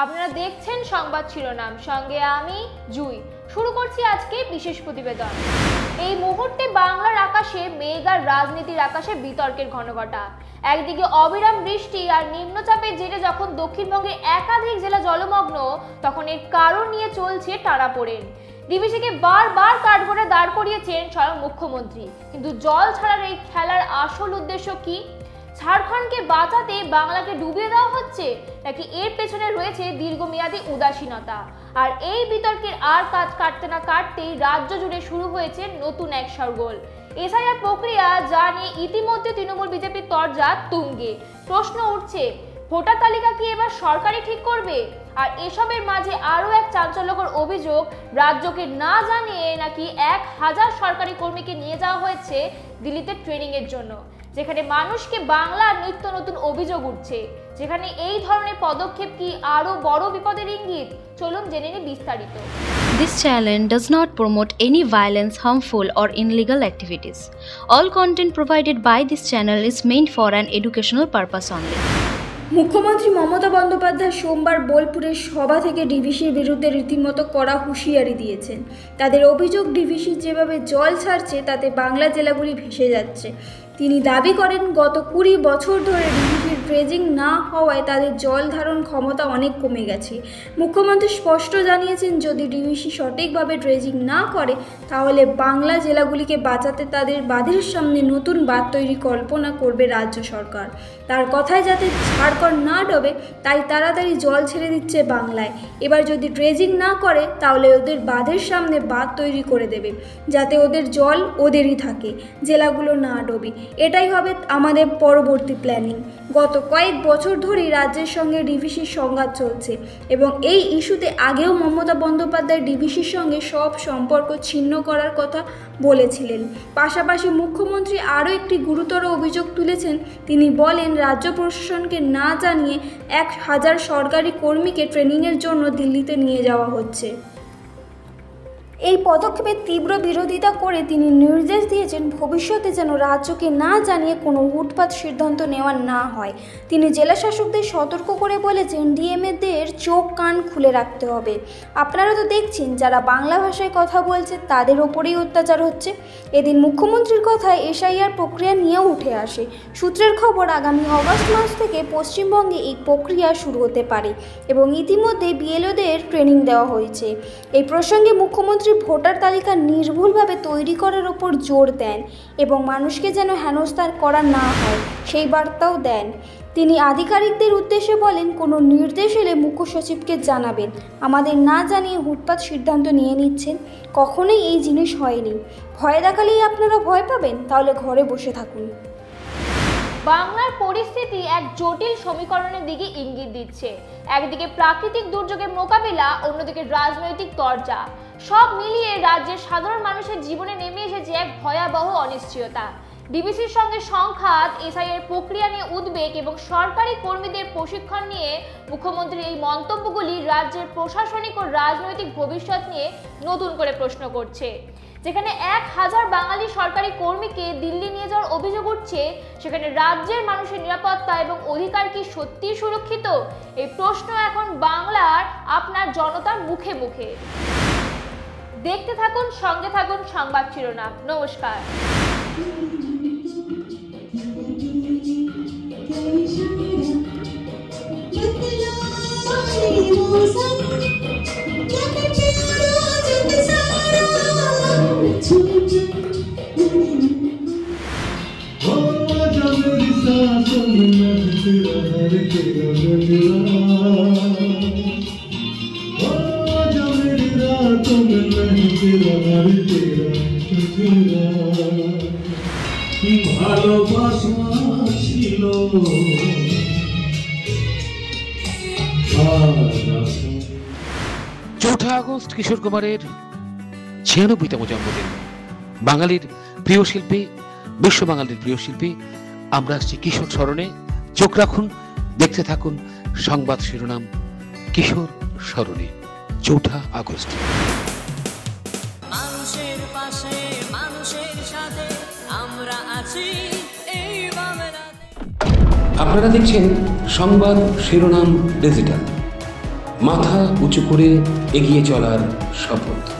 আপনারা দেখছেন সংবাদ শিরোনাম, সঙ্গে আমি জুই। শুরু করছি আজকে বিশেষ প্রতিবেদন। এই মুহূর্তে বাংলার আকাশে মেঘ আর রাজনীতির আকাশে বিতর্কের ঘনঘটা। একদিকে অবিরাম বৃষ্টি আর নিম্নচাপের জেরে যখন দক্ষিণবঙ্গের একাধিক জেলা জলমগ্ন, তখন এর কারণ নিয়ে চলছে টানাপোড়েন। ডিভিসিকে বারবার কাঠগড়ায় দাঁড় করিয়েছেন স্বয়ং মুখ্যমন্ত্রী, কিন্তু জল ছাড়ার এই খেলার আসল উদ্দেশ্য কি? ঝাড়খণ্ডকে বাঁচাতে বাংলাকে ডুবিয়ে দেওয়া হচ্ছে, নাকি এর পেছনে রয়েছে দীর্ঘমেয়াদী উদাসীনতা? আর এই বিতর্কের আর কাজ কাটতে না কাটতেই রাজ্য জুড়ে শুরু হয়েছে নতুন এক শোরগোল। এসআইআর প্রক্রিয়া, যা নিয়ে ইতিমধ্যে তৃণমূল বিজেপির তরজা তুঙ্গে। প্রশ্ন উঠছে, ভোটার তালিকা কি এবার সরকারই ঠিক করবে? আর এসবের মাঝে আরও এক চাঞ্চল্যকর অভিযোগ, রাজ্যকে না জানিয়ে নাকি 1000 সরকারি কর্মীকে নিয়ে যাওয়া হয়েছে দিল্লিতে ট্রেনিং এর জন্য, যেখানে মানুষকে বাংলার নিত্য নতুন অভিযোগ উঠছে। যেখানে এই ধরনের পদক্ষেপ কি আরো বড় বিপদের ইঙ্গিত? চলুন জেনে নিই বিস্তারিত। This channel does not promote any violence, harmful or illegal activities. All content provided by this channel is meant for an educational purpose only. মুখ্যমন্ত্রী মমতা বন্দ্যোপাধ্যায় সোমবার বোলপুরের সভা থেকে ডিভিসির বিরুদ্ধে রীতিমতো কড়া হুঁশিয়ারি দিয়েছেন। তাদের অভিযোগ, ডিভিসি যেভাবে জল ছাড়ছে তাতে বাংলা জেলাগুলি ভেসে যাচ্ছে। তিনি দাবি করেন, গত 20 বছর ধরে ডিভিসির ড্রেজিং না হওয়ায় তাদের জল ধারণ ক্ষমতা অনেক কমে গেছে। মুখ্যমন্ত্রী স্পষ্ট জানিয়েছেন, যদি ডিভিসি সঠিকভাবে ড্রেজিং না করে তাহলে বাংলা জেলাগুলিকে বাঁচাতে তাদের বাঁধের সামনে নতুন বাঁধ তৈরি কল্পনা করবে রাজ্য সরকার। তার কথায়, যাতে ঝাড়খণ্ড না ডোবে তাই তাড়াতাড়ি জল ছেড়ে দিচ্ছে বাংলায়। এবার যদি ড্রেজিং না করে তাহলে ওদের বাঁধের সামনে বাঁধ তৈরি করে দেবে, যাতে ওদের জল ওদেরই থাকে, জেলাগুলো না ডোবে। এটাই হবে আমাদের পরবর্তী প্ল্যানিং। গত কয়েক বছর ধরেই রাজ্যের সঙ্গে ডিভিসির সংঘাত চলছে এবং এই ইস্যুতে আগেও মমতা বন্দ্যোপাধ্যায় ডিভিসির সঙ্গে সব সম্পর্ক ছিন্ন করার কথা বলেছিলেন। পাশাপাশি মুখ্যমন্ত্রী আরও একটি গুরুতর অভিযোগ তুলেছেন। তিনি বলেন, রাজ্য প্রশাসনকে না জানিয়ে 1000 সরকারি কর্মীকে ট্রেনিংয়ের জন্য দিল্লিতে নিয়ে যাওয়া হচ্ছে। এই পদক্ষেপের তীব্র বিরোধিতা করে তিনি নির্দেশ দিয়েছেন, ভবিষ্যতে যেন রাজ্যকে না জানিয়ে কোনো উৎপাত সিদ্ধান্ত নেওয়া না হয়। তিনি জেলা শাসকদের সতর্ক করে বলেছেন, ডিএমএদের চোখ কান খুলে রাখতে হবে। আপনারা তো দেখছেন, যারা বাংলা ভাষায় কথা বলছে তাদের ওপরেই অত্যাচার হচ্ছে। এদিন মুখ্যমন্ত্রীর কথায় এসআইআর প্রক্রিয়া নিয়েও উঠে আসে। সূত্রের খবর, আগামী অগস্ট মাস থেকে পশ্চিমবঙ্গে এই প্রক্রিয়া শুরু হতে পারে এবং ইতিমধ্যে বিএলওদের ট্রেনিং দেওয়া হয়েছে। এই প্রসঙ্গে মুখ্যমন্ত্রী ভোটার তালিকা নির্ভুলভাবে তৈরি করার ওপর জোর দেন এবং মানুষকে যেন হেনস্থা করা না হয় সেই বার্তাও দেন। তিনি আধিকারিকদের উদ্দেশ্যে বলেন, কোনো নির্দেশ এলে মুখ্য সচিবকে জানাবেন। আমাদের না জানিয়ে হুটপাট সিদ্ধান্ত নিয়ে নিচ্ছেন, কখনোই এই জিনিস হয়নি। ভয় দেখালেই আপনারা ভয় পাবেন, তাহলে ঘরে বসে থাকুন। বাংলার পরিস্থিতি এক জটিল সমীকরণের দিকে ইঙ্গিত দিচ্ছে। একদিকে প্রাকৃতিক দুর্যোগের মোকাবিলা, অন্যদিকে রাজনৈতিক তরজা। সব মিলিয়ে রাজ্যের সাধারণ মানুষের জীবনে নেমে এসেছে এক ভয়াবহ অনিশ্চয়তা। ডিভিসির সঙ্গে সংঘাত, এসআইআর প্রক্রিয়া নিয়ে উদ্বেগ এবং সরকারি কর্মীদের প্রশিক্ষণ নিয়ে মুখ্যমন্ত্রীর এই মন্তব্যগুলি রাজ্যের প্রশাসনিক ও রাজনৈতিক ভবিষ্যৎ নিয়ে নতুন করে প্রশ্ন করছে। যেখানে 1000 বাঙালি সরকারি কর্মীকে দিল্লি নিয়ে যাওয়ার অভিযোগ উঠছে, সেখানে রাজ্যের মানুষের নিরাপত্তা এবং অধিকার কি সত্যিই সুরক্ষিত? এই প্রশ্ন এখন বাংলার আপনার জনতার মুখে মুখে। দেখতে থাকুন, সঙ্গে থাকুন সংবাদ শিরোনাম। নমস্কার। ভালোবাসা ছিল 4 আগস্ট কিশোর কুমারের 96তম জন্মদিন। বাঙালির প্রিয় শিল্পী, বিশ্ব বাঙালির প্রিয় শিল্পী। আমরা আসছি কিশোর স্মরণে। চোখ রাখুন, দেখতে থাকুন সংবাদ শিরোনাম কিশোর স্মরণে। 4 আগস্ট। মানুষের পাশে, মানুষের সাথে আমরা আছি এই বাংলাতে। আপনারা দেখছেন সংবাদ শিরোনাম ডিজিটাল। মাথা উঁচু করে এগিয়ে চলার শপথ।